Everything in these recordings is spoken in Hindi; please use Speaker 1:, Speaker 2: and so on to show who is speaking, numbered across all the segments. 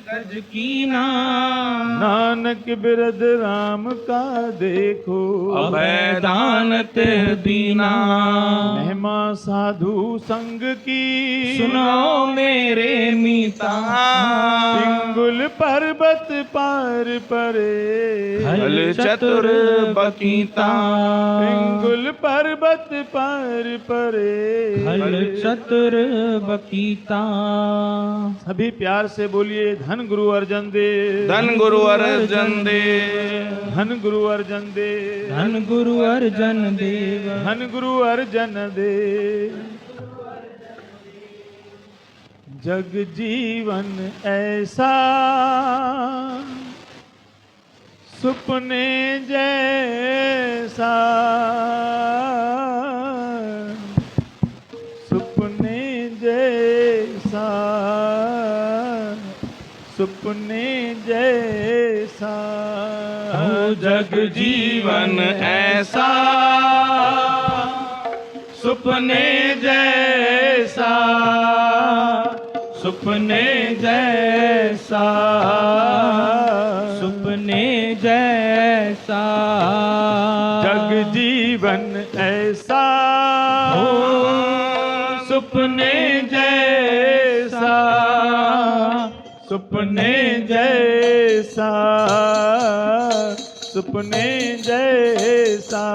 Speaker 1: गज कीना
Speaker 2: नानक बिरद राम का देखो,
Speaker 1: अभय दानत दीना।
Speaker 2: महिमा साधु संग की
Speaker 1: सुनो मेरे मीता,
Speaker 2: पिंगुल पर्वत पार परे,
Speaker 1: हल चतुर बकीता।
Speaker 2: पिंगुल पर्वत पार परे,
Speaker 1: हल चतुर बकीता।
Speaker 2: सभी प्यार से बोलिए धन गुरु अर्जन देव,
Speaker 1: धन गुरु अर्जन देव,
Speaker 2: धन गुरु अर्जन देव,
Speaker 1: धन गुरु अर्जन देव,
Speaker 2: धन गुरु अर्जन देव। जग जीवन ऐसा सुपने जैसा, सुपने जैसा, सुपने जैसा।
Speaker 1: जग जीवन ऐसा सुपने जैसा, सुपने जैसा, सुपने जैसा।
Speaker 2: जग जीवन ऐसा
Speaker 1: सुपने जैसा,
Speaker 2: सुपने जैसा, सुपने जैसा।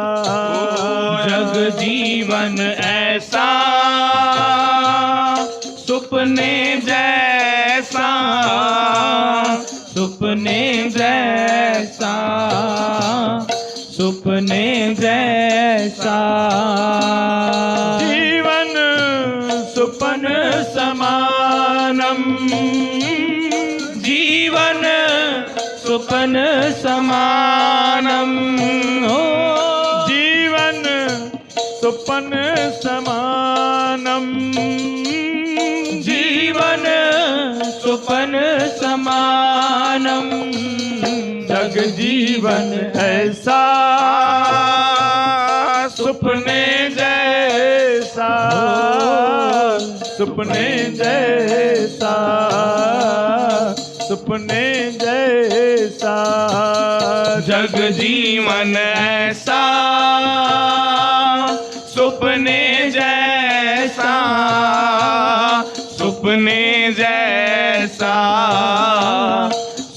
Speaker 1: जग जीवन ऐसा सुपने जैसा, सुपने जैसा, सुपने जैसा।
Speaker 2: जीवन सुपन समानम,
Speaker 1: जीवन सुपन समानम। हो
Speaker 2: जीवन सुपन समानम,
Speaker 1: जीवन सुपन समानम।
Speaker 2: जग जीवन ऐसा सुपने जैसा, सुपने जैसा, सुपने जैसा।
Speaker 1: जग जीवन ऐसा सुपने जैसा, सुपने जैसा,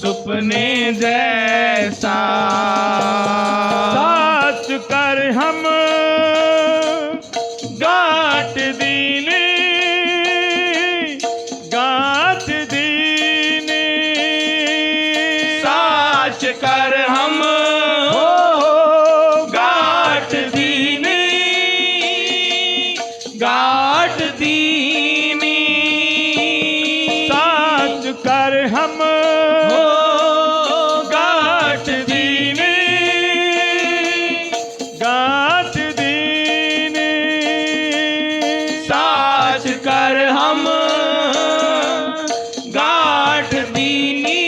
Speaker 1: सुपने जैसा।
Speaker 2: साच कर हम गांठ दीने, गांठ दीने।
Speaker 1: साच कर हम गांठ दीनी, गांठ दीनी।
Speaker 2: साच कर हम गांठ दीने, गांठ दीने।
Speaker 1: साच कर हम गांठ दीनी,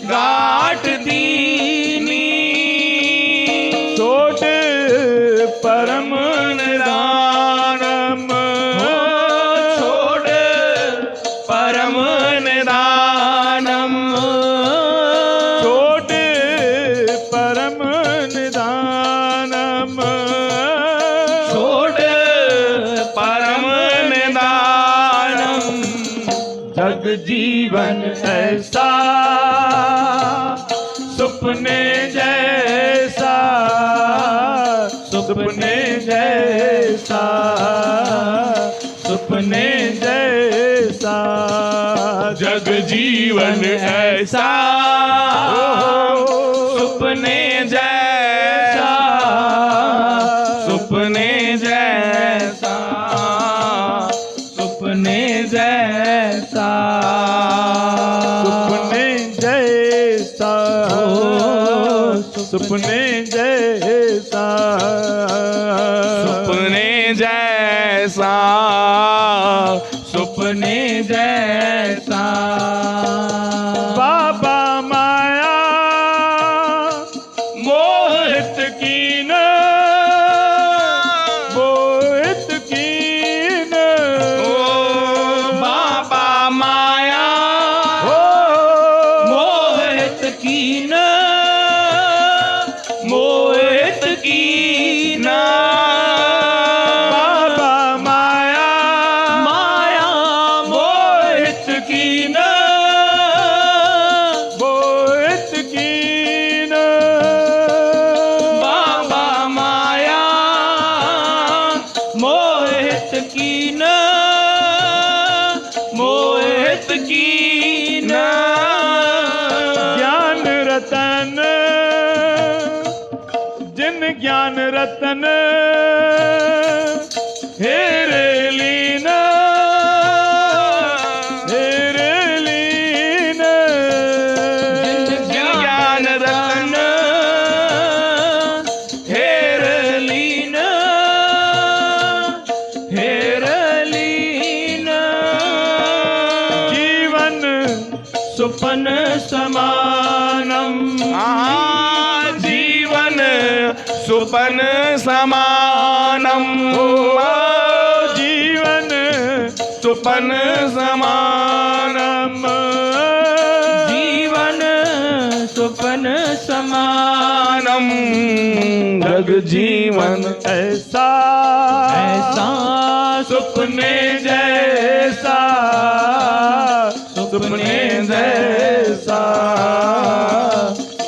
Speaker 1: गांठ दीनी।
Speaker 2: छोट परम निदानम,
Speaker 1: छोड़ परम निदानम।
Speaker 2: छोट परम निदानम।
Speaker 1: छोड़ परम निदानम।
Speaker 2: जग जीवन ऐसा सुपने जैसा, सुपने जैसा, सुपने जैसा।
Speaker 1: जग जीवन ऐसा सुपने जैसा, सुपने जैसा, सुपने जैसा।
Speaker 2: सुपने जैसा, सुपने जैसा,
Speaker 1: सुपने जैसा, सुपने जैसा।
Speaker 2: बाबा माया मोहित कीन, मोहित कीन।
Speaker 1: कीन
Speaker 2: ज्ञान रतन जिन ज्ञान रतन हेरे लीन हेरे लीन
Speaker 1: ज्ञान रतन हेर लीन हेर लीन
Speaker 2: जीवन सुपन समानम
Speaker 1: जीवन सुपन समानम
Speaker 2: जीवन
Speaker 1: सुपन समानम
Speaker 3: जीवन सुपन समानम
Speaker 1: जग जीवन
Speaker 2: ऐसा
Speaker 3: ऐसा
Speaker 2: सुपने जैसा सुपने जैसा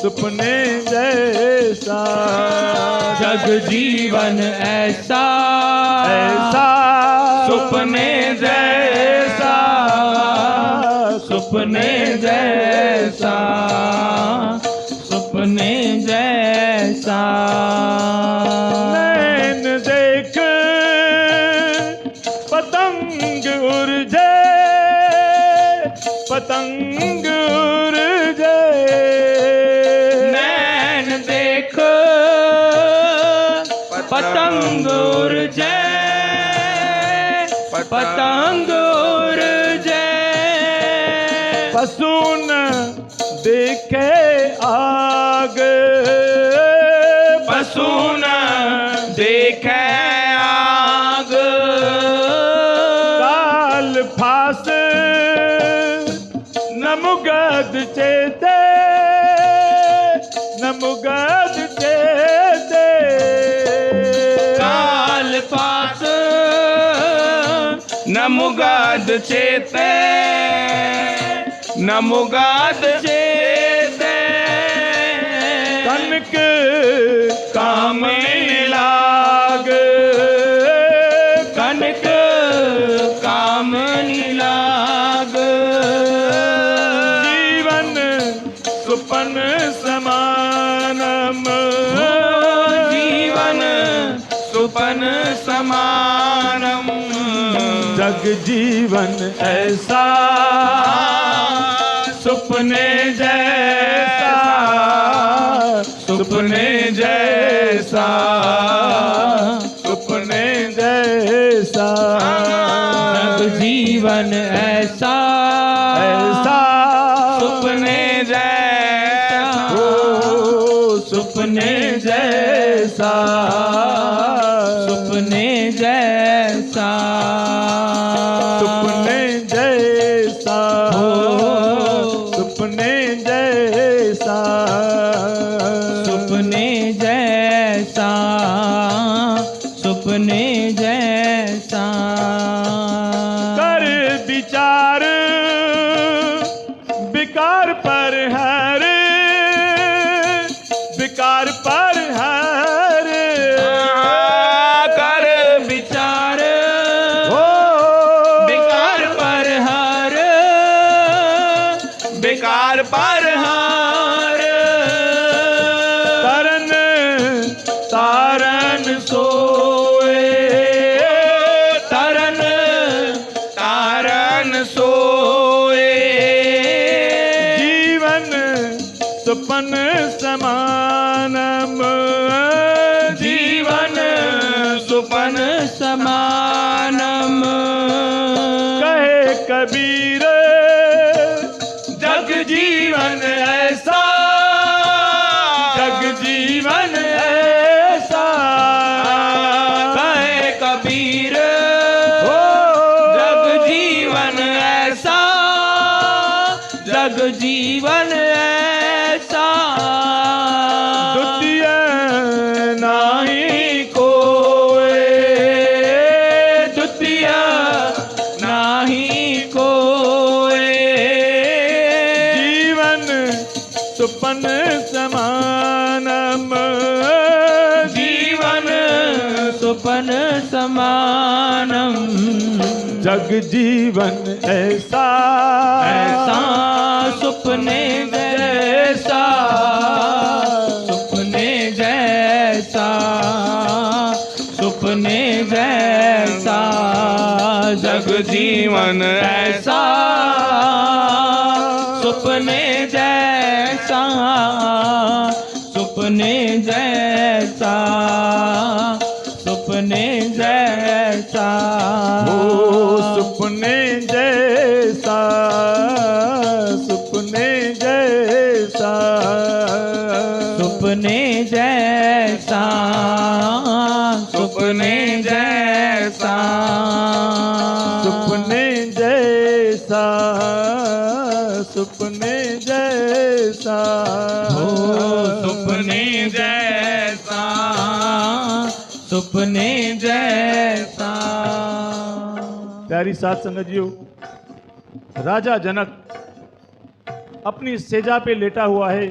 Speaker 2: सुपने जैसा
Speaker 3: जग जीवन ऐसा
Speaker 2: ऐसा
Speaker 3: सुपने जैसा सुपने जैसा सुपने जैसा
Speaker 2: नैन देख पतंग उड़ जाए पतंग उड़ जाए
Speaker 3: नैन देख पतंग उड़ जाए पतंग उड़ जाए
Speaker 2: पशु न देखे आग
Speaker 1: पशु न देखे आग
Speaker 2: काल फास न मुगद चेते न मुगद चेते
Speaker 3: काल पास
Speaker 1: न मुगाद चेते न मुगाद
Speaker 3: चेते
Speaker 2: कनक काम लाग
Speaker 3: कनक काम लाग
Speaker 2: जीवन सुपन समानम
Speaker 1: जीवन सुपन समानम
Speaker 2: जग जीवन ऐसा सुपने जैसा सुपने जैसा सुपने जैसा
Speaker 3: जग जीवन ऐसा
Speaker 2: ऐसा
Speaker 3: सुपने जैसा
Speaker 2: ओ सुपने जैसा
Speaker 3: सुपने जैसा
Speaker 2: सुपने जैसा सुपने जैसा
Speaker 3: सुपने जैसा सुपने जैसा
Speaker 2: कर विचार विकार पर हर विकार पर हर
Speaker 1: कर विचार
Speaker 2: हो
Speaker 3: बेकार पर हार
Speaker 1: बेकार पर हार
Speaker 2: तरन तारन सोए
Speaker 3: तरन
Speaker 1: तारन सोए
Speaker 2: जीवन सुपन समानम
Speaker 1: जीवन सुपन
Speaker 3: समानम
Speaker 2: कहे कबीर
Speaker 1: जग जीवन ऐसा
Speaker 2: जग जीवन ऐसा
Speaker 3: कहे कबीर
Speaker 2: हो
Speaker 3: जग जीवन ऐसा जग जीवन ऐसा
Speaker 2: द्वितीय नाही कोई
Speaker 3: द्वितीय नाही कोई
Speaker 2: जीवन सुपन समानम
Speaker 3: जीवन सुपन समानम
Speaker 2: जग जीवन ऐसा
Speaker 3: ऐसा सुपने जैसा, सुपने जैसा, सुपने जैसा, जग जीवन ऐसा, सुपने जैसा, सुपने जैसा, सुपने जैसा,
Speaker 2: ओ सुपने जैसा, सुपने जैसा,
Speaker 3: सुपने जैसा, सुपने जैसा,
Speaker 2: सुपने जैसा, सुपने जैसा,
Speaker 3: हो सुपने जैसा, सुपने जैसा।
Speaker 2: प्यारी साथ संगतियों, राजा जनक अपनी सेजा पे लेटा हुआ है।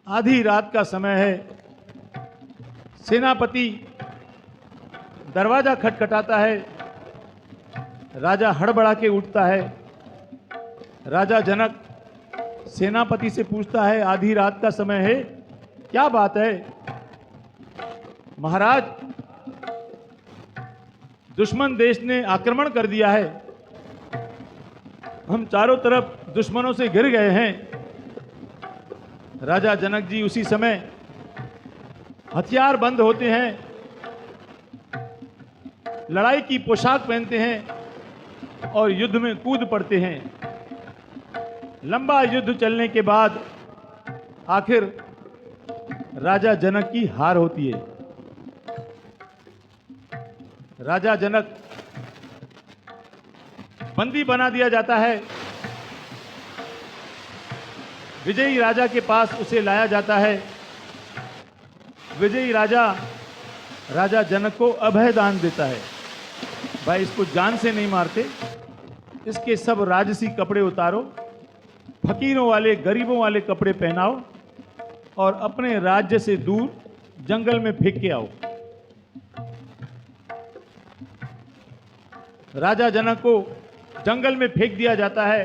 Speaker 2: आधी रात का समय है। सेनापति दरवाजा खटखटाता है। राजा हड़बड़ा के उठता है। राजा जनक सेनापति से पूछता है, आधी रात का समय है, क्या बात है? महाराज, दुश्मन देश ने आक्रमण कर दिया है। हम चारों तरफ दुश्मनों से घिर गए हैं। राजा जनक जी उसी समय हथियार बंद होते हैं, लड़ाई की पोशाक पहनते हैं और युद्ध में कूद पड़ते हैं। लंबा युद्ध चलने के बाद आखिर राजा जनक की हार होती है। राजा जनक बंदी बना दिया जाता है। विजयी राजा के पास उसे लाया जाता है। विजयी राजा राजा जनक को अभय दान देता है। भाई, इसको जान से नहीं मारते, इसके सब राजसी कपड़े उतारो, फकीरों वाले गरीबों वाले कपड़े पहनाओ और अपने राज्य से दूर जंगल में फेंक के आओ। राजा जनक को जंगल में फेंक दिया जाता है।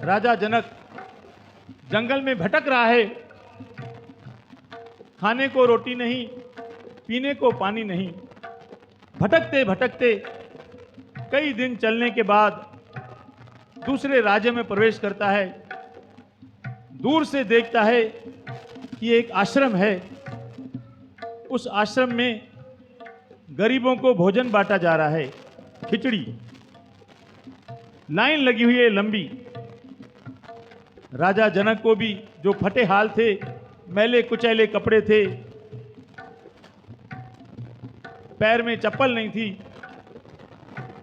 Speaker 2: राजा जनक जंगल में भटक रहा है। खाने को रोटी नहीं, पीने को पानी नहीं। भटकते भटकते कई दिन चलने के बाद दूसरे राज्य में प्रवेश करता है। दूर से देखता है कि एक आश्रम है। उस आश्रम में गरीबों को भोजन बांटा जा रहा है, खिचड़ी। लाइन लगी हुई है लंबी। राजा जनक को भी, जो फटे हाल थे, मैले कुचैले कपड़े थे, पैर में चप्पल नहीं थी,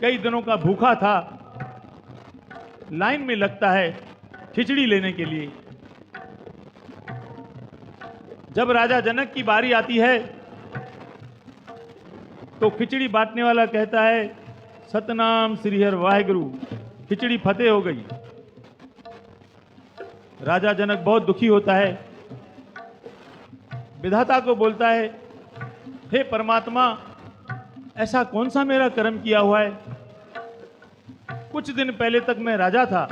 Speaker 2: कई दिनों का भूखा था, लाइन में लगता है खिचड़ी लेने के लिए। जब राजा जनक की बारी आती है तो खिचड़ी बांटने वाला कहता है, सतनाम श्री हर वाहेगुरु, खिचड़ी फतेह हो गई। राजा जनक बहुत दुखी होता है। विधाता को बोलता है, हे परमात्मा, ऐसा कौन सा मेरा कर्म किया हुआ है? कुछ दिन पहले तक मैं राजा था,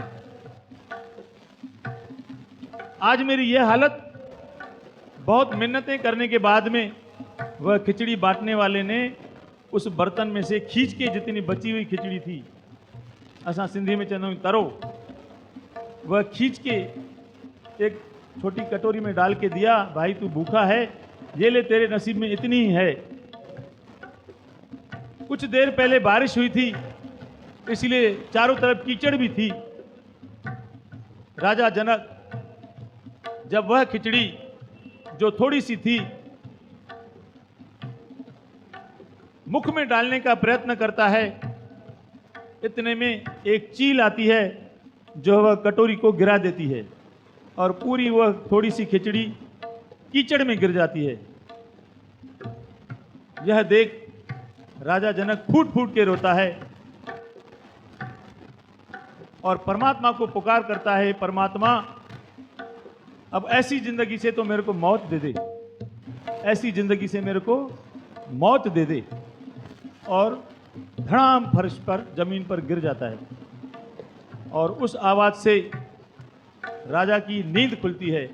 Speaker 2: आज मेरी यह हालत। बहुत मिन्नतें करने के बाद में वह खिचड़ी बांटने वाले ने उस बर्तन में से खींच के, जितनी बची हुई खिचड़ी थी, असा सिंधी में चनो तरो, वह खींच के एक छोटी कटोरी में डाल के दिया। भाई, तू भूखा है, ये ले, तेरे नसीब में इतनी ही है। कुछ देर पहले बारिश हुई थी, इसलिए चारों तरफ कीचड़ भी थी। राजा जनक जब वह खिचड़ी, जो थोड़ी सी थी, मुख में डालने का प्रयत्न करता है, इतने में एक चील आती है जो वह कटोरी को गिरा देती है और पूरी वह थोड़ी सी खिचड़ी कीचड़ में गिर जाती है। यह देख राजा जनक फूट फूट के रोता है और परमात्मा को पुकार करता है, परमात्मा, अब ऐसी जिंदगी से तो मेरे को मौत दे दे, ऐसी जिंदगी से मेरे को मौत दे दे। और धड़ाम फर्श पर जमीन पर गिर जाता है और उस आवाज से राजा की नींद खुलती है।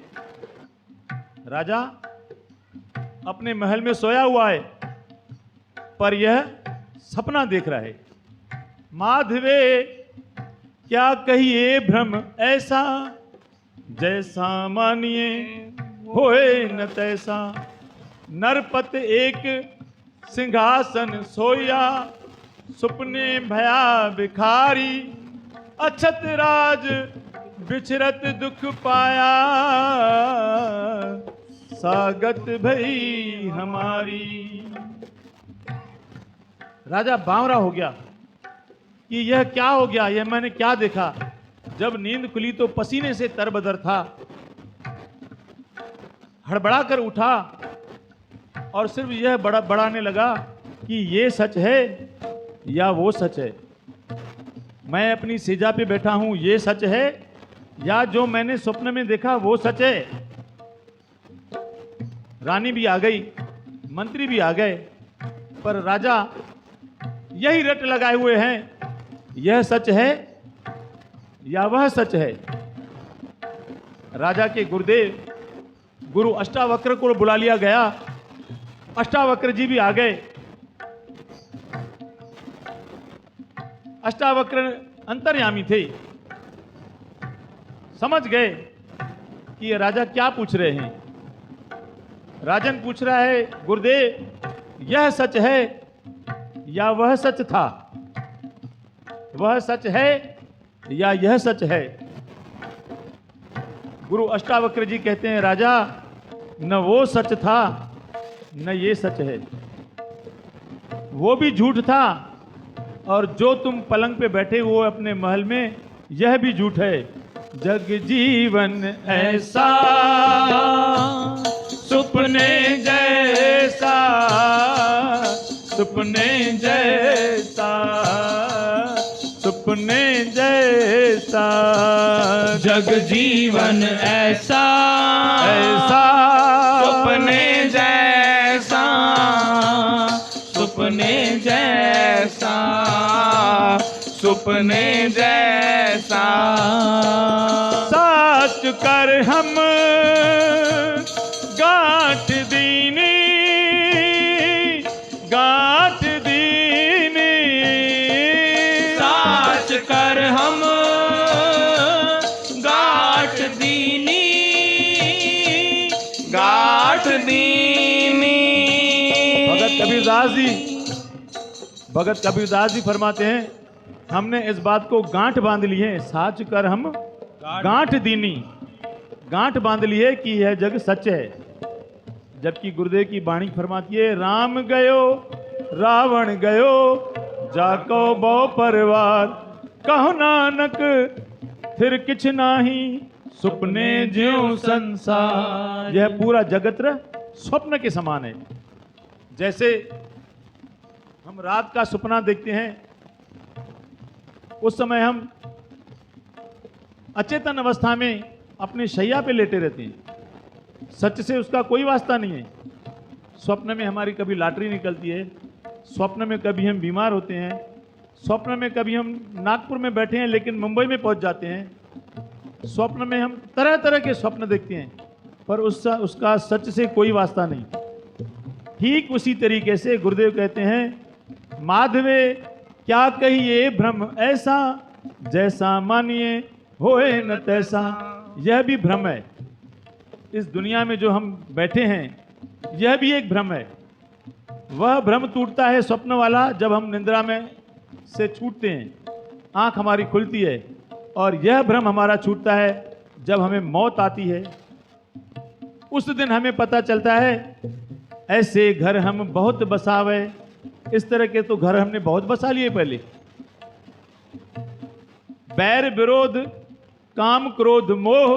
Speaker 2: राजा अपने महल में सोया हुआ है पर यह सपना देख रहा है। माधवे क्या कहिए भ्रम ऐसा, जैसा मानिए होए न तैसा। नरपत एक सिंहासन सोया, सुपने भया भिखारी। अछत राज बिछरत दुख पाया, सागत भई हमारी। राजा बावरा हो गया कि यह क्या हो गया, यह मैंने क्या देखा। जब नींद खुली तो पसीने से तरबदर था। हड़बड़ा कर उठा और सिर्फ यह बढ़ाने लगा कि ये सच है या वो सच है। मैं अपनी सेजा पे बैठा हूं, ये सच है या जो मैंने स्वप्न में देखा वो सच है। रानी भी आ गई, मंत्री भी आ गए, पर राजा यही रट लगाए हुए हैं, यह सच है या वह सच है। राजा के गुरुदेव गुरु अष्टावक्र को बुला लिया गया। अष्टावक्र जी भी आ गए। अष्टावक्र अंतर्यामी थे, समझ गए कि ये राजा क्या पूछ रहे हैं। राजन पूछ रहा है, गुरुदेव यह सच है या वह सच था, वह सच है या यह सच है। गुरु अष्टावक्र जी कहते हैं, राजा न वो सच था न ये सच है। वो भी झूठ था और जो तुम पलंग पे बैठे हो अपने महल में, यह भी झूठ है। जग जीवन ऐसा सुपने जैसा, सुपने जैसा, सुपने जैसा।
Speaker 3: जग जीवन ऐसा
Speaker 2: ऐसा
Speaker 3: सुपने जैसा, सुपने जैसा, सुपने जैसा।
Speaker 2: साच कर हम गांठ दीनी, गांठ दीनी।
Speaker 3: साच कर हम गाठ दीनी, गाठ दीनी।
Speaker 2: भगत कबीरदास जी फरमाते हैं, हमने इस बात को गांठ बांध ली है। साच कर हम गांठ दीनी, गांठ बांध ली है कि यह जग सच है। जबकि गुरुदेव की वाणी फरमाती है, राम गयो रावण गयो, जाको बो परिवार। कहो नानक फिर किछ नाही, सुपने ज्यों संसार। यह पूरा जगत स्वप्न के समान है। जैसे हम रात का सपना देखते हैं, उस समय हम अचेतन अवस्था में अपनी शैया पे लेटे रहते हैं। सच से उसका कोई वास्ता नहीं है। स्वप्न में हमारी कभी लॉटरी निकलती है, स्वप्न में कभी हम बीमार होते हैं, स्वप्न में कभी हम नागपुर में बैठे हैं लेकिन मुंबई में पहुंच जाते हैं। स्वप्न में हम तरह तरह के स्वप्न देखते हैं, पर उसका सच से कोई वास्ता नहीं। ठीक उसी तरीके से गुरुदेव कहते हैं, माधवे क्या कहिए भ्रम ऐसा, जैसा मानिए होए न तैसा। यह भी भ्रम है। इस दुनिया में जो हम बैठे हैं, यह भी एक भ्रम है। वह भ्रम टूटता है स्वप्न वाला जब हम निद्रा में से छूटते हैं, आंख हमारी खुलती है, और यह भ्रम हमारा छूटता है जब हमें मौत आती है। उस दिन हमें पता चलता है, ऐसे घर हम बहुत बसावे। इस तरह के तो घर हमने बहुत बसा लिए पहले। बैर विरोध काम क्रोध मोह,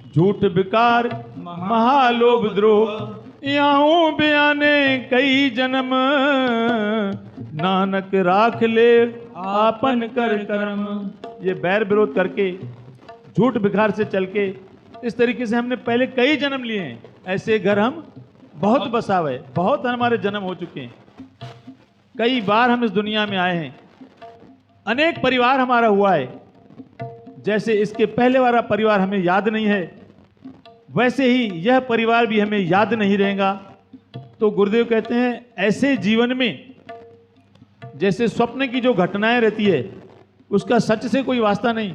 Speaker 2: झूठ विकार महालोभ द्रोह। याऊं बयाने कई जन्म, नानक राख ले आपन कर कर्म। ये बैर विरोध करके, झूठ विकार से चल के, इस तरीके से हमने पहले कई जन्म लिए हैं। ऐसे घर हम बहुत बसावे, बहुत हमारे जन्म हो चुके हैं। कई बार हम इस दुनिया में आए हैं, अनेक परिवार हमारा हुआ है। जैसे इसके पहले वाला परिवार हमें याद नहीं है, वैसे ही यह परिवार भी हमें याद नहीं रहेगा। तो गुरुदेव कहते हैं ऐसे जीवन में जैसे स्वप्न की जो घटनाएं रहती है उसका सच से कोई वास्ता नहीं,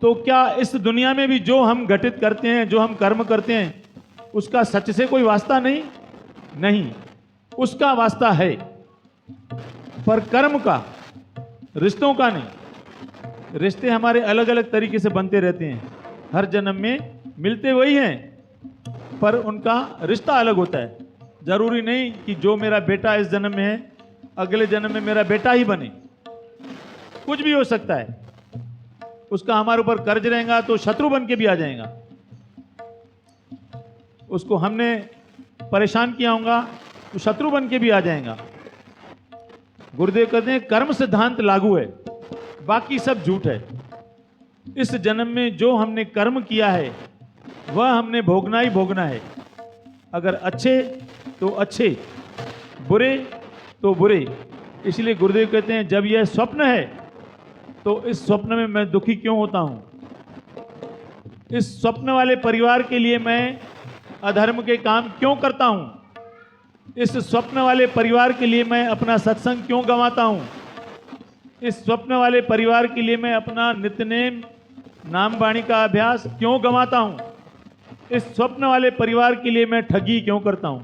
Speaker 2: तो क्या इस दुनिया में भी जो हम घटित करते हैं, जो हम कर्म करते हैं, उसका सच से कोई वास्ता नहीं? नहीं, उसका वास्ता है, पर कर्म का, रिश्तों का नहीं। रिश्ते हमारे अलग अलग तरीके से बनते रहते हैं, हर जन्म में मिलते वही हैं, पर उनका रिश्ता अलग होता है। जरूरी नहीं कि जो मेरा बेटा इस जन्म में है अगले जन्म में मेरा बेटा ही बने, कुछ भी हो सकता है। उसका हमारे ऊपर कर्ज रहेगा तो शत्रु बन के भी आ जाएगा। उसको हमने परेशान किया होगा तो शत्रु बन के भी आ जाएगा। गुरुदेव कहते हैं कर्म सिद्धांत लागू है, बाकी सब झूठ है। इस जन्म में जो हमने कर्म किया है वह हमने भोगना ही भोगना है। अगर अच्छे तो अच्छे, बुरे तो बुरे। इसलिए गुरुदेव कहते हैं जब यह स्वप्न है तो इस स्वप्न में मैं दुखी क्यों होता हूं? इस स्वप्न वाले परिवार के लिए मैं अधर्म के काम क्यों करता हूं? इस स्वप्न वाले परिवार के लिए मैं अपना सत्संग क्यों गंवाता हूं? इस स्वप्न वाले परिवार के लिए मैं अपना नित्यनेम नाम वाणी का अभ्यास क्यों गंवाता हूं? इस स्वप्न वाले परिवार के लिए मैं ठगी क्यों करता हूं?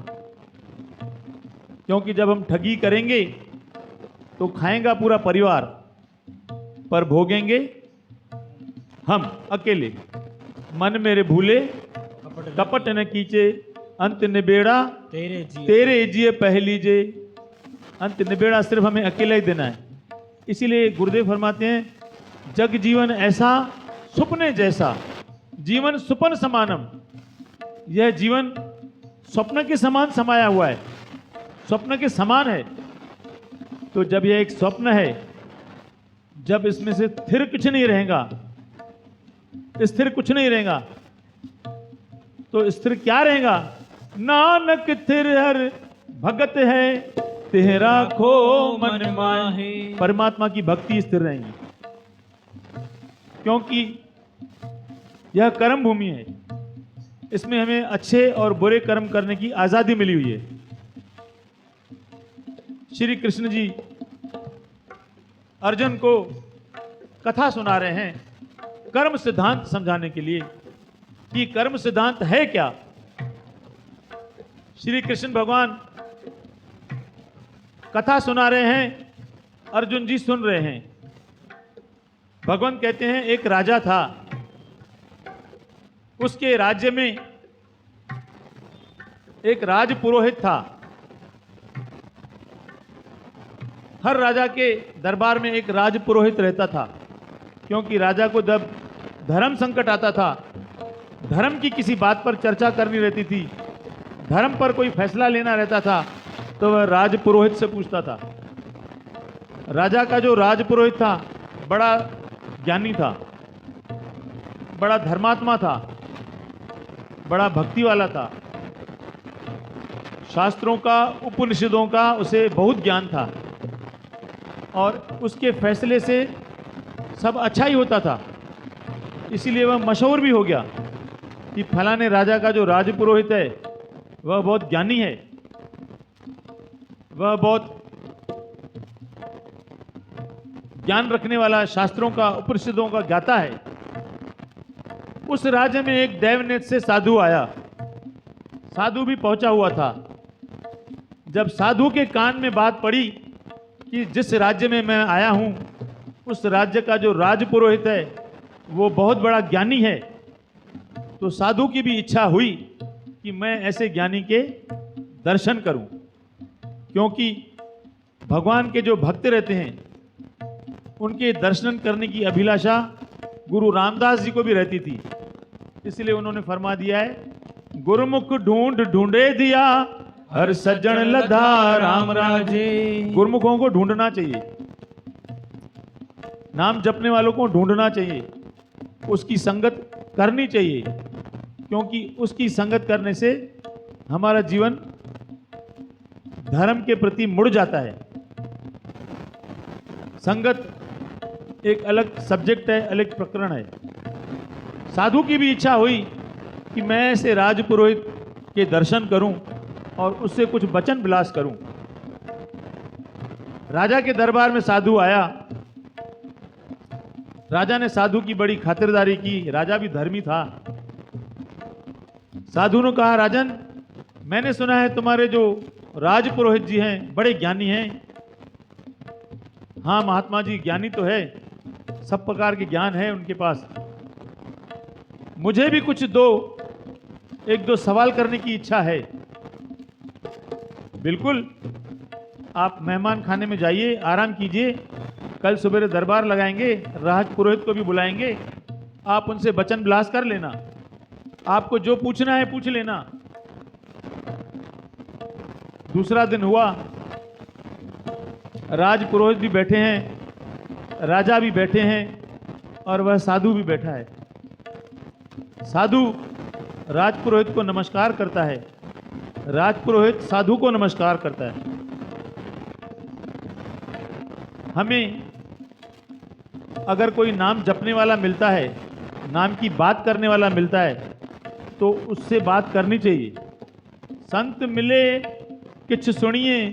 Speaker 2: क्योंकि जब हम ठगी करेंगे तो खाएगा पूरा परिवार, पर भोगेंगे हम अकेले। मन मेरे भूले कपट न कीचे, अंत निबेड़ा तेरे जिए पहलीजे। अंत निबेड़ा सिर्फ हमें अकेला ही देना है। इसीलिए गुरुदेव फरमाते हैं जग जीवन ऐसा सुपने जैसा, जीवन सुपन समानम। यह जीवन स्वप्न के समान समाया हुआ है, स्वप्न के समान है। तो जब यह एक स्वप्न है, जब इसमें से स्थिर कुछ नहीं रहेगा, स्थिर कुछ नहीं रहेगा, तो स्थिर क्या रहेगा? नानक थिर हर भगत है तेरा खो मन माहे। परमात्मा की भक्ति स्थिर रहेगी, क्योंकि यह कर्म भूमि है। इसमें हमें अच्छे और बुरे कर्म करने की आजादी मिली हुई है। श्री कृष्ण जी अर्जुन को कथा सुना रहे हैं कर्म सिद्धांत समझाने के लिए कि कर्म सिद्धांत है क्या। श्री कृष्ण भगवान कथा सुना रहे हैं, अर्जुन जी सुन रहे हैं। भगवान कहते हैं एक राजा था, उसके राज्य में एक राज पुरोहित था। हर राजा के दरबार में एक राज पुरोहित रहता था, क्योंकि राजा को जब धर्म संकट आता था, धर्म की किसी बात पर चर्चा करनी रहती थी, धर्म पर कोई फैसला लेना रहता था, तो वह राज पुरोहित से पूछता था। राजा का जो राज पुरोहित था बड़ा ज्ञानी था, बड़ा धर्मात्मा था, बड़ा भक्ति वाला था। शास्त्रों का, उपनिषदों का उसे बहुत ज्ञान था और उसके फैसले से सब अच्छा ही होता था। इसीलिए वह मशहूर भी हो गया कि फलाने राजा का जो राज पुरोहित है वह बहुत ज्ञानी है, वह बहुत ज्ञान रखने वाला, शास्त्रों का, उपनिषदों का ज्ञाता है। उस राज्य में एक देवनेत से साधु आया। साधु भी पहुंचा हुआ था। जब साधु के कान में बात पड़ी कि जिस राज्य में मैं आया हूं उस राज्य का जो राज पुरोहित है वो बहुत बड़ा ज्ञानी है, तो साधु की भी इच्छा हुई कि मैं ऐसे ज्ञानी के दर्शन करूं। क्योंकि भगवान के जो भक्त रहते हैं उनके दर्शन करने की अभिलाषा गुरु रामदास जी को भी रहती थी। इसलिए उन्होंने फरमा दिया है गुरुमुख ढूंढ ढूंढे दिया हर सज्जन लधा राम राजे। गुरुमुखों को ढूंढना चाहिए, नाम जपने वालों को ढूंढना चाहिए, उसकी संगत करनी चाहिए, क्योंकि उसकी संगत करने से हमारा जीवन धर्म के प्रति मुड़ जाता है। संगत एक अलग सब्जेक्ट है, अलग प्रकरण है। साधु की भी इच्छा हुई कि मैं ऐसे राजपुरोहित के दर्शन करूं और उससे कुछ वचन विलास करूं। राजा के दरबार में साधु आया। राजा ने साधु की बड़ी खातिरदारी की। राजा भी धर्मी था। साधु ने कहा, राजन, मैंने सुना है तुम्हारे जो राजपुरोहित जी हैं बड़े ज्ञानी हैं। हाँ महात्मा जी, ज्ञानी तो है, सब प्रकार के ज्ञान है उनके पास। मुझे भी कुछ एक दो सवाल करने की इच्छा है। बिल्कुल, आप मेहमान खाने में जाइए, आराम कीजिए। कल सुबह दरबार लगाएंगे, राजपुरोहित को भी बुलाएंगे, आप उनसे वचन विलास कर लेना। आपको जो पूछना है पूछ लेना। दूसरा दिन हुआ। राजपुरोहित भी बैठे हैं, राजा भी बैठे हैं और वह साधु भी बैठा है। साधु राजपुरोहित को नमस्कार करता है, राजपुरोहित साधु को नमस्कार करता है। हमें अगर कोई नाम जपने वाला मिलता है, नाम की बात करने वाला मिलता है, तो उससे बात करनी चाहिए। संत मिले किछ सुनिए,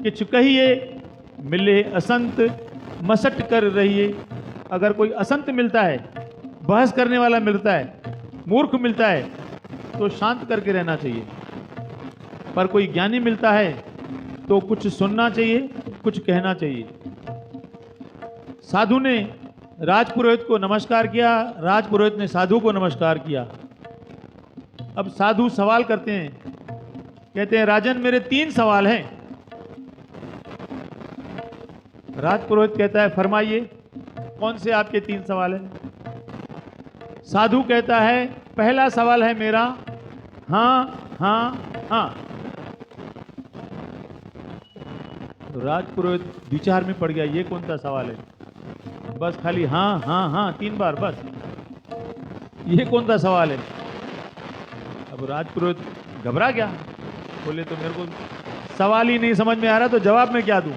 Speaker 2: किछ कहिए, मिले असंत मसट कर रहिए। अगर कोई असंत मिलता है, बहस करने वाला मिलता है, मूर्ख मिलता है, तो शांत करके रहना चाहिए। पर कोई ज्ञानी मिलता है तो कुछ सुनना चाहिए, कुछ कहना चाहिए। साधु ने राजपुरोहित को नमस्कार किया, राजपुरोहित ने साधु को नमस्कार किया। अब साधु सवाल करते हैं, कहते हैं, राजन, मेरे 3 सवाल हैं। राजपुरोहित कहता है, फरमाइए, कौन से आपके 3 सवाल हैं? साधु कहता है, पहला सवाल है मेरा, हाँ हाँ हाँ। तो राजपुरोहित विचार में पड़ गया, ये कौन सा सवाल है? बस खाली हाँ हाँ हाँ 3 बार, बस ये कौन सा सवाल है? अब राजपुरोहित घबरा गया, बोले तो मेरे को सवाल ही नहीं समझ में आ रहा, तो जवाब में क्या दूं?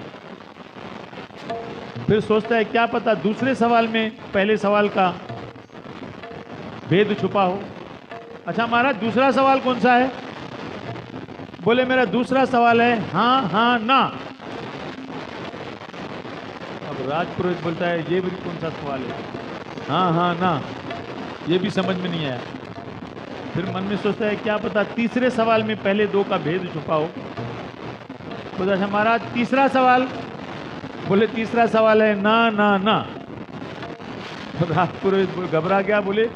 Speaker 2: फिर सोचता है, क्या पता दूसरे सवाल में पहले सवाल का भेद छुपा हो। अच्छा महाराज, दूसरा सवाल कौन सा है? बोले, मेरा दूसरा सवाल है हाँ हाँ ना। अब राजपुरोहित बोलता है, ये भी कौन सा सवाल है? हाँ हाँ ना, ये भी समझ में नहीं आया। फिर मन में सोचता है, क्या पता तीसरे सवाल में पहले 2 का भेद छुपा हो। बोला, अच्छा महाराज, तीसरा सवाल? बोले, तीसरा सवाल है ना ना ना। राजपुरोहित घबरा गया, बोले,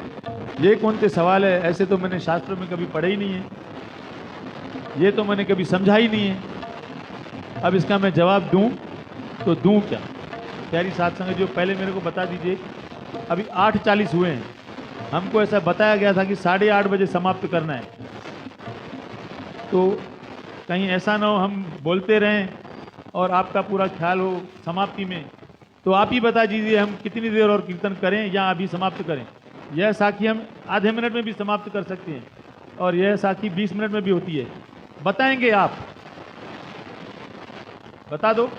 Speaker 2: ये कौन से सवाल है? ऐसे तो मैंने शास्त्रों में कभी पढ़े ही नहीं है, ये तो मैंने कभी समझा ही नहीं है। अब इसका मैं जवाब दूं तो दूं क्या? प्यारी साथ संगत जो पहले मेरे को बता दीजिए, अभी 8:40 हुए हैं, हमको ऐसा बताया गया था कि 8:30 बजे समाप्त करना है। तो कहीं ऐसा ना हो हम बोलते रहें और आपका पूरा ख्याल हो समाप्ति में। तो आप ही बता दीजिए, हम कितनी देर और कीर्तन करें या अभी समाप्त करें? यह साखी हम आधे मिनट में भी समाप्त कर सकते हैं और यह साखी 20 मिनट में भी होती है। बताएंगे आप? बता दो,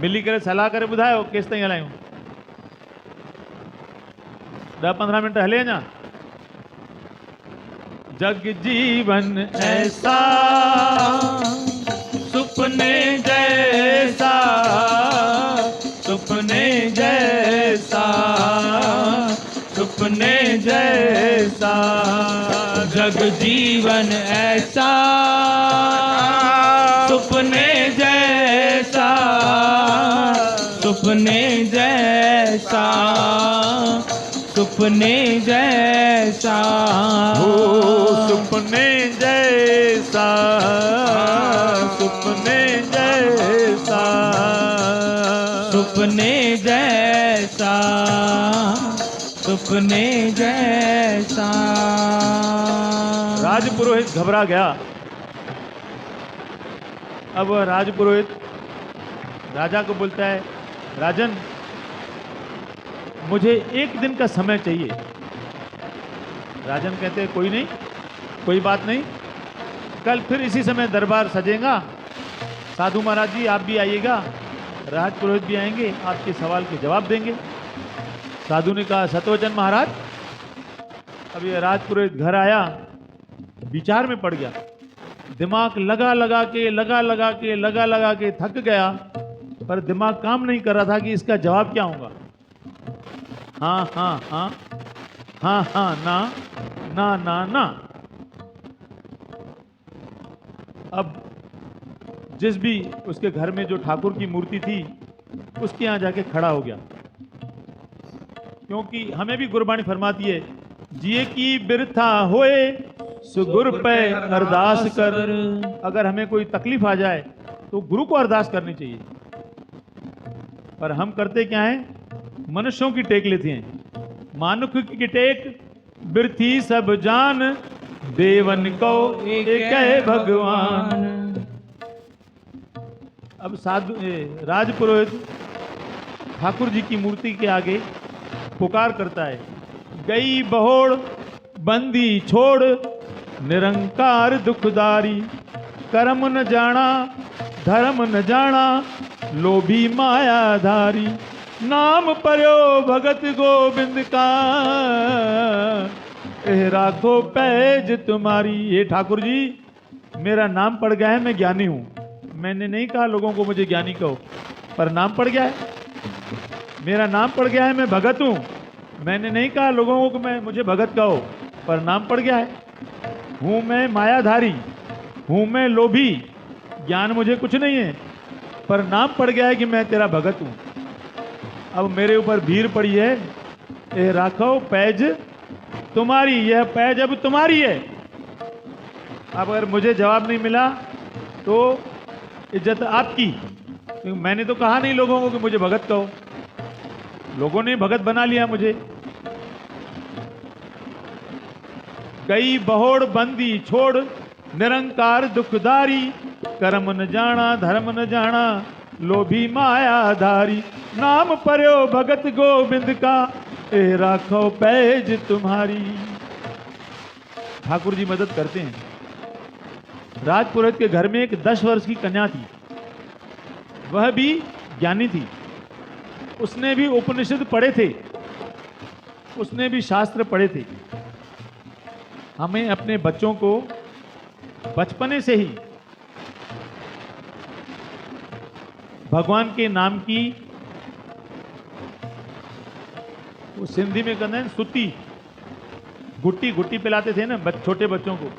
Speaker 2: मिली करे सलाह करे बुधायो केस ताईं हलायूं? 10-15 मिनट हले ना। जग जीवन ऐसा
Speaker 3: सुपने जैसा, सुपने जैसा, सुपने जैसा, जग जीवन ऐसा, सुपने जैसा, सुपने जैसा, सुपने जैसा,
Speaker 2: हो सुपने जैसा, सुपने जैसा,
Speaker 3: सुपने जैसा, सुपने जैसा।
Speaker 2: राजपुरोहित घबरा गया। अब वह राजपुरोहित राजा को बोलता है, राजन, मुझे 1 दिन का समय चाहिए। राजन कहते हैं, कोई नहीं, कोई बात नहीं, कल फिर इसी समय दरबार सजेगा, साधु महाराज जी आप भी आइएगा, राज पुरोहित भी आएंगे, आपके सवाल के जवाब देंगे। साधु ने कहा सतवचन महाराज। अब ये राज पुरोहित घर आया, विचार में पड़ गया, दिमाग लगा लगा के थक गया, पर दिमाग काम नहीं कर रहा था कि इसका जवाब क्या होगा। हाँ हाँ हाँ, हाँ हाँ ना, ना ना ना। अब जिस भी उसके घर में जो ठाकुर की मूर्ति थी उसके यहाँ जाके खड़ा हो गया, क्योंकि हमें भी गुरबाणी फरमाती है, जिए की बिरथा होए सुगुर पे अरदास कर। अगर हमें कोई तकलीफ आ जाए तो गुरु को अरदास करनी चाहिए, पर हम करते क्या हैं, मनुष्यों की टेक लेते हैं। मानुख की टेक बिरथी सब जान, देवन को एक है भगवान। अब साधु राजपुरोहित ठाकुर जी की मूर्ति के आगे पुकार करता है, गई बहोड़ बंदी छोड़, निरंकार दुखदारी, कर्म न जाना धर्म न जाना, लोभी मायाधारी, नाम पर्यो भगत गोविंद का, एह राखो पैज तुम्हारी। ये ठाकुर जी मेरा नाम पड़ गया है, मैं ज्ञानी हूं। मैंने नहीं कहा लोगों को मुझे ज्ञानी कहो, पर नाम पड़ गया है। मेरा नाम पड़ गया है, मैं भगत हूं। मैंने नहीं कहा लोगों को मुझे भगत कहो, पर नाम पड़ गया है। हूं मैं मायाधारी, हूं मैं लोभी, ज्ञान मुझे कुछ नहीं है, पर नाम पड़ गया है कि मैं तेरा भगत हूं। अब मेरे ऊपर भीड़ पड़ी है, ए राखो पैज तुम्हारी, यह पैज अब तुम्हारी है। अब अगर मुझे जवाब नहीं मिला तो इज्जत आपकी, क्योंकि मैंने तो कहा नहीं लोगों को कि मुझे भगत कहो, लोगों ने भगत बना लिया मुझे। गई बहोड़ बंदी छोड़, निरंकार दुखदारी, कर्म न जाना धर्म न जाना, लोभी मायाधारी, नाम पर्यो भगत गोविंद का, ए राखो पैज तुम्हारी। ठाकुर जी मदद करते हैं। राजपुरोहित के घर में एक 10 वर्ष की कन्या थी, वह भी ज्ञानी थी, उसने भी उपनिषद पढ़े थे, उसने भी शास्त्र पढ़े थे। हमें अपने बच्चों को बचपने से ही भगवान के नाम की, वो सिंधी में कहते हैं सुती, गुट्टी गुट्टी पिलाते थे ना छोटे बच्चों को,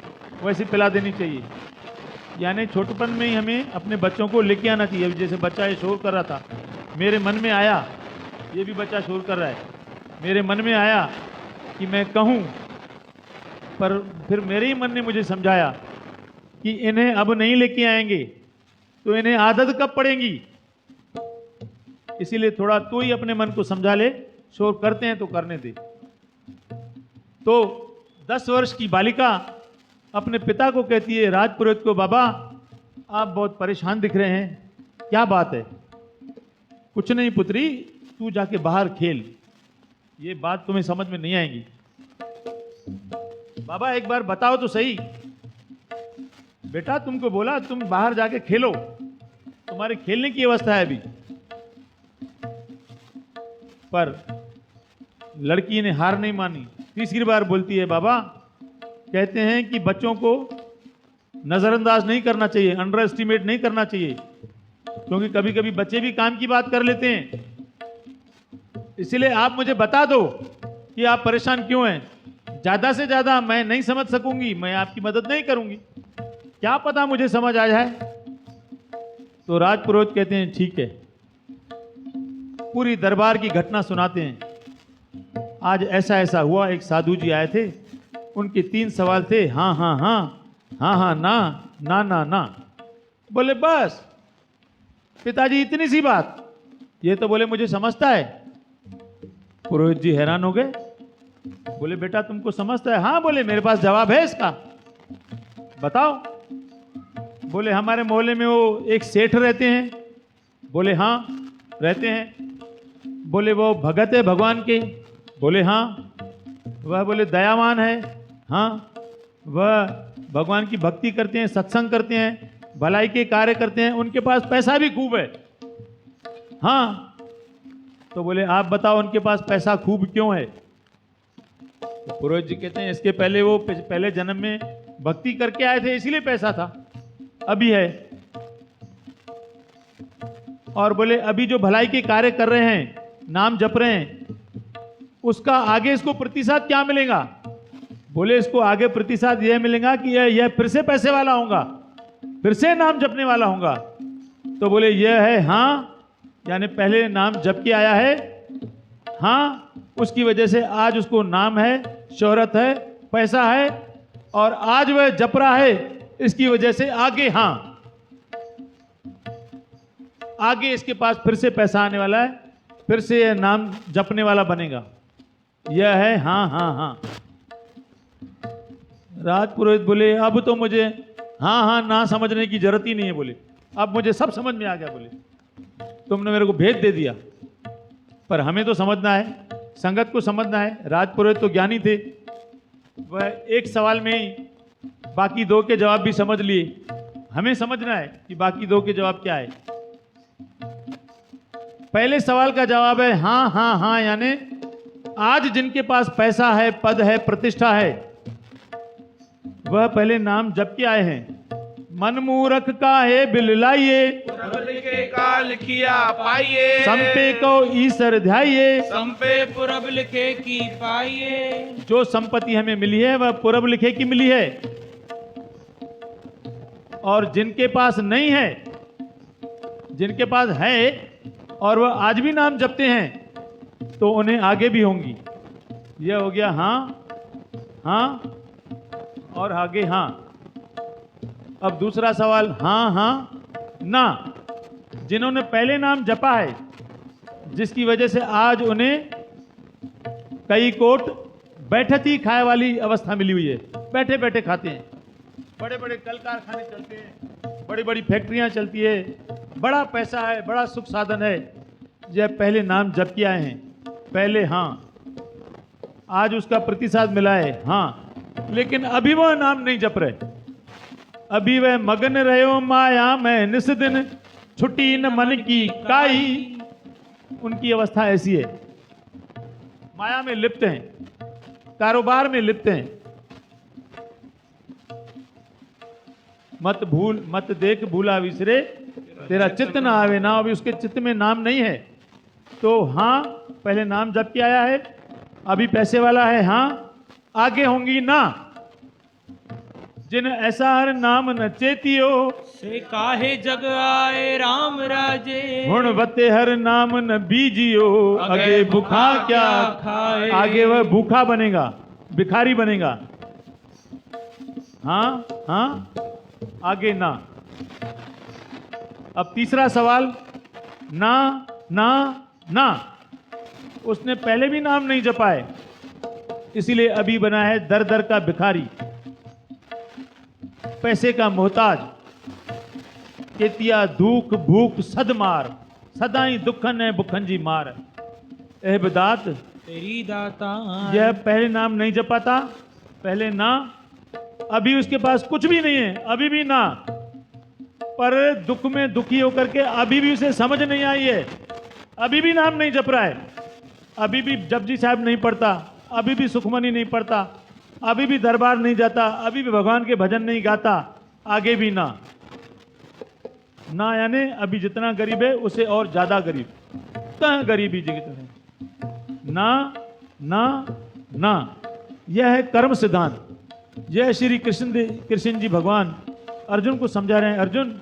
Speaker 2: वैसे पिला देनी चाहिए। यानी छोटपन में ही हमें अपने बच्चों को लेके आना चाहिए। जैसे बच्चा ये शोर कर रहा था, मेरे मन में आया, ये भी बच्चा शोर कर रहा है, मेरे मन में आया कि मैं कहूँ, पर फिर मेरे ही मन ने मुझे समझाया कि इन्हें अब नहीं लेके आएंगे तो इन्हें आदत कब पड़ेगी, इसीलिए थोड़ा तू ही अपने मन को समझा ले, शोर करते हैं तो करने दे। तो 10 वर्ष की बालिका अपने पिता को कहती है, राजपुरोहित को, बाबा आप बहुत परेशान दिख रहे हैं, क्या बात है? कुछ नहीं पुत्री, तू जाके बाहर खेल, ये बात तुम्हें समझ में नहीं आएगी। बाबा एक बार बताओ तो सही। बेटा तुमको बोला तुम बाहर जाके खेलो, तुम्हारे खेलने की अवस्था है अभी। पर लड़की ने हार नहीं मानी, तीसरी बार बोलती है, बाबा कहते हैं कि बच्चों को नजरअंदाज नहीं करना चाहिए, अंडर एस्टिमेट नहीं करना चाहिए, क्योंकि कभी कभी बच्चे भी काम की बात कर लेते हैं। इसलिए आप मुझे बता दो कि आप परेशान क्यों हैं। ज्यादा से ज्यादा मैं नहीं समझ सकूंगी, मैं आपकी मदद नहीं करूंगी, क्या पता मुझे समझ आ जाए। तो राजपुरोहित कहते हैं ठीक है, पूरी दरबार की घटना सुनाते हैं। आज ऐसा ऐसा हुआ, एक साधु जी आए थे, उनके 3 सवाल थे, हाँ हाँ हाँ, हाँ हाँ ना, ना ना ना। बोले बस पिताजी इतनी सी बात? ये तो बोले मुझे समझता है। पुरोहित जी हैरान हो गए, बोले बेटा तुमको समझता है? हाँ। बोले मेरे पास जवाब है इसका, बताओ। बोले हमारे मोहल्ले में वो एक सेठ रहते हैं। बोले हाँ रहते हैं। बोले वो भगत है भगवान के? बोले हाँ। वह बोले दयावान है? हाँ। वह भगवान की भक्ति करते हैं, सत्संग करते हैं? भलाई के कार्य करते हैं, उनके पास पैसा भी खूब है। हाँ, तो बोले आप बताओ उनके पास पैसा खूब क्यों है? तो पुरोहित जी कहते हैं इसके पहले वो पहले जन्म में भक्ति करके आए थे, इसीलिए पैसा था, अभी है। और बोले अभी जो भलाई के कार्य कर रहे हैं, नाम जप रहे हैं, उसका आगे इसको प्रतिशत क्या मिलेगा? बोले इसको आगे प्रतिशत यह मिलेगा कि यह फिर से पैसे वाला होगा, फिर से नाम जपने वाला होगा। तो बोले यह है हाँ, यानी पहले नाम जप के आया है, हाँ, उसकी वजह से आज उसको नाम है, शोहरत है, पैसा है, और आज वह जप रहा है, इसकी वजह से आगे हाँ, आगे इसके पास फिर से पैसा आने वाला है, फिर से यह नाम जपने वाला बनेगा। यह है हाँ हाँ हाँ। राजपुरोहित बोले अब तो मुझे हाँ हाँ ना समझने की जरूरत ही नहीं है। बोले अब मुझे सब समझ में आ गया। बोले तुमने मेरे को भेद दे दिया, पर हमें तो समझना है, संगत को समझना है। राजपुरोहित तो ज्ञानी थे, वह एक सवाल में ही बाकी दो के जवाब भी समझ लिए। हमें समझना है कि बाकी दो के जवाब क्या है। पहले सवाल का जवाब है हाँ हाँ हाँ, यानी आज जिनके पास पैसा है, पद है, प्रतिष्ठा है, वह पहले नाम जप के आए हैं। मन मूरख का है बिललाइए,
Speaker 1: पुरब लिखे काल किया पाइए,
Speaker 2: संपे को ईश्वर ध्याइए।
Speaker 1: संपे
Speaker 3: पुरब लिखे की पाइए।
Speaker 2: जो संपत्ति हमें मिली है वह पुरब लिखे की मिली है, और जिनके पास नहीं है, जिनके पास है और वह आज भी नाम जपते हैं, तो उन्हें आगे भी होंगी। यह हो गया हाँ हाँ और आगे हाँ। अब दूसरा सवाल हाँ हाँ ना। जिन्होंने पहले नाम जपा है, जिसकी वजह से आज उन्हें कई कोट बैठत ही खाए वाली अवस्था मिली हुई है, बैठे बैठे खाते हैं। बड़े बड़े कल कारखाने चलते हैं, बड़ी बड़ी फैक्ट्रियां चलती है, बड़ा पैसा है, बड़ा सुख साधन है। जब पहले नाम जप के आए हैं, पहले हाँ, आज उसका प्रतिशत मिला है हाँ, लेकिन अभी वह नाम नहीं जप रहे। अभी वह मगन रहो माया में निस दिन, छुट्टी न मन की काई। उनकी अवस्था ऐसी है, माया में लिप्त हैं, कारोबार में लिप्त हैं। मत भूल मत देख भूला विसरे, तेरा चित्त ना आवे ना। अभी उसके चित्त में नाम नहीं है, तो हाँ पहले नाम जप के आया है, अभी पैसे वाला है हाँ, आगे होंगी ना। जिन ऐसा हर नाम न चेतियो,
Speaker 3: से काहे जग आए राम राजे।
Speaker 2: गुणवते हर नाम न बीजियो, आगे भूखा क्या
Speaker 3: खाए।
Speaker 2: आगे वह भूखा बनेगा, भिखारी बनेगा। हाँ हाँ आगे ना। अब तीसरा सवाल ना ना ना। उसने पहले भी नाम नहीं जपा है, इसीलिए अभी बना है दर दर का भिखारी, पैसे का मोहताज। केतिया दुख भूख सदमार, सदाई दुखन है बुखन जी मार। एह बदात
Speaker 3: तेरी दाता।
Speaker 2: यह पहले नाम नहीं जपा था, पहले ना। अभी उसके पास कुछ भी नहीं है, अभी भी ना, पर दुख में दुखी होकर के अभी भी उसे समझ नहीं आई है, अभी भी नाम नहीं जप रहा है, अभी भी जपजी साहब नहीं पढ़ता, अभी भी सुखमनी नहीं पढ़ता, अभी भी दरबार नहीं जाता, अभी भी भगवान के भजन नहीं गाता, आगे भी ना। ना यानी अभी जितना गरीब है उसे और ज्यादा गरीब, कहाँ गरीबी जी कितने। ना ना ना, यह है कर्म सिद्धांत। यह श्री कृष्ण जी भगवान अर्जुन को समझा रहे हैं, अर्जुन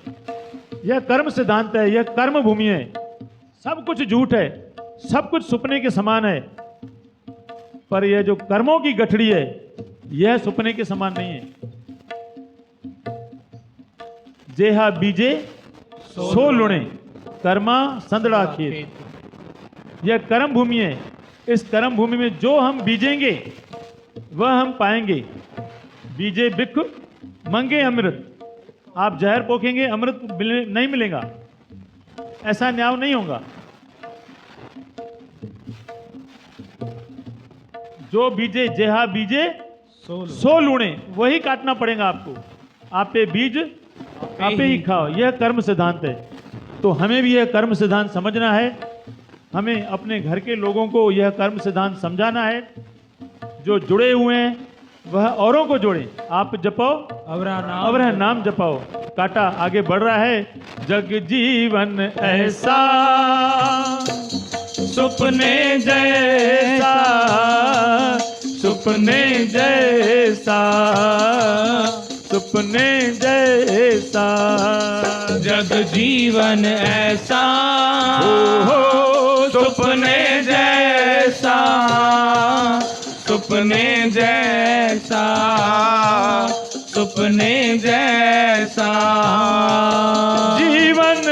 Speaker 2: यह कर्म सिद्धांत है, यह कर्म भूमि है, सब कुछ झूठ है, सब कुछ सुपने के समान है, पर यह जो कर्मों की गठड़ी है यह सुपने के समान नहीं है। जेहा बीजे सो लुणे, कर्मा संदड़ा खेत। यह कर्म भूमि है, इस कर्म भूमि में जो हम बीजेंगे वह हम पाएंगे। बीजे बिख मंगे अमृत, आप जहर पोखेंगे अमृत नहीं मिलेगा, ऐसा न्याय नहीं होगा। जो बीजे जेहा बीजे सो लूणे, वही काटना पड़ेगा आपको। आप पे बीज आपे ही खाओ, यह कर्म सिद्धांत है। तो हमें भी यह कर्म सिद्धांत समझना है, हमें अपने घर के लोगों को यह कर्म सिद्धांत समझाना है। जो जुड़े हुए हैं वह औरों को जोड़े। आप जपाओ, अवरह नाम जपाओ। काटा आगे बढ़ रहा है। जग जीवन ऐसा सुपने जैसा, सुपने जैसा, सुपने जैसा,
Speaker 3: जग जीवन ऐसा
Speaker 2: हो
Speaker 3: सुपने जैसा, सुपने जैसा, सुपने जैसा,
Speaker 2: जीवन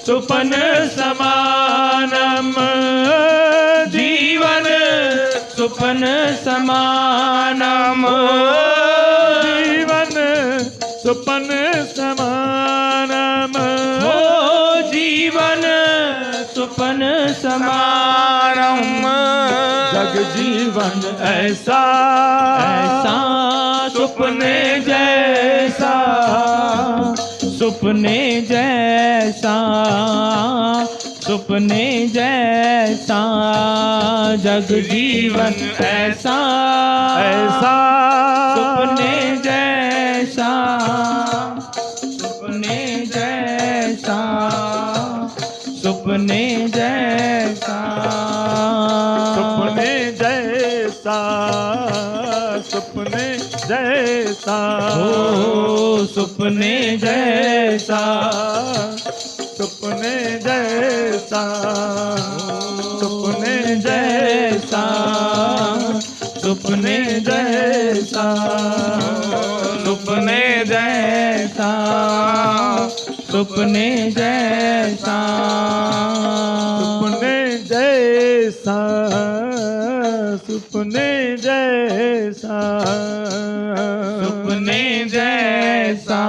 Speaker 2: सुपन समानम,
Speaker 3: जीवन सुपन समानम,
Speaker 2: जीवन सुपन समानम,
Speaker 3: हो जीवन सुपन समानम,
Speaker 2: जग जीवन ऐसा
Speaker 3: ऐसा सुपने जैसा, सुपने जैसा, सुपने जैसा, जग जीवन ऐसा
Speaker 2: ऐसा,
Speaker 3: सुपने जैसा, सुपने जैसा, सुपने जैसा,
Speaker 2: सुपने जैसा, सुपने जैसा,
Speaker 3: हो सुपने जैसा,
Speaker 2: सुपने जैसा, सुपने जैसा,
Speaker 3: सुपने जैसा, सुपने जैसा, सुपने जैसा,
Speaker 2: सुपने जैसा, सुपने जैसा,
Speaker 3: सुपने जैसा,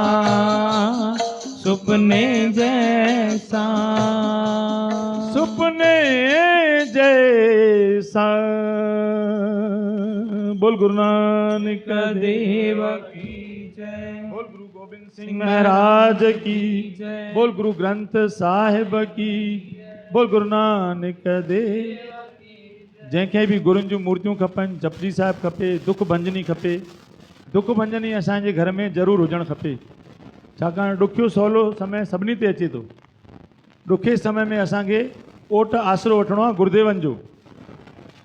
Speaker 3: सुपने जैसा,
Speaker 2: सुपने जैसा। बोल गुरु नानक
Speaker 3: देव की जय,
Speaker 2: बोल गुरु गोबिंद सिंह महाराज की
Speaker 3: जय,
Speaker 2: बोल गुरु ग्रंथ साहिब की, बोल गुरु नानक देव। जंहिंखे बि गुरुनि जूं मूर्तियूं खपनि, जपजी साहिब खपे, दुख भंजनी खपे। दुख भंजनी असांजे घर में ज़रूरु हुजणु खपे, छाकाणि ॾुखियो सवलो समय सभिनी ते अचे थो। ॾुखे समय में असांखे ओट आसरो वठिणो आहे गुरुदेवनि जो।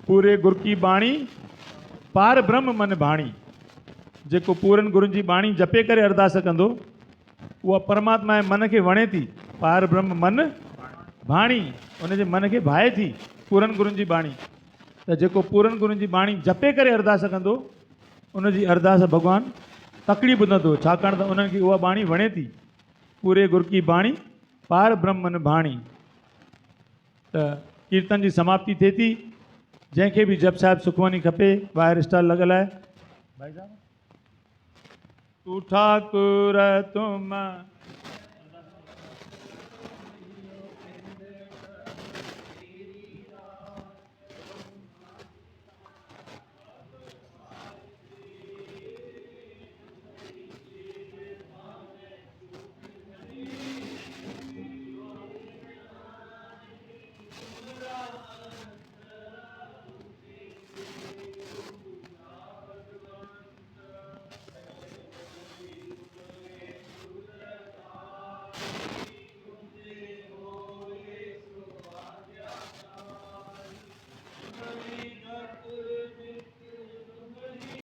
Speaker 2: पूरे गुर की बाणी पार ब्रह्म मन भाणी। जेको पूरनि गुरुनि जी बाणी जपे करे अरदास कंदो उहा परमात्मा जे मन खे वणे थी। पार ब्रह्म मन भाणी, उनजे मन खे भाए थी पूरनि गुरुनि जी बाणी। त जेको पूरनि गुरुनि जी बाणी जपे करे अरदास कंदो उनजी अरदास भॻवानु तकड़ी ॿुधंदो, छाकाणि त उन्हनि खे उहा बाणी वणे थी। पूरे गुर की बाणी पार ब्रह्म मन भाणी। त कीर्तन जी समाप्ति थिए थी। जंहिंखे बि जप साहिब सुखमनी खपे, ॿाहिरि स्टॉल लॻल आहे। भाई साहब तू ठाकुर तुम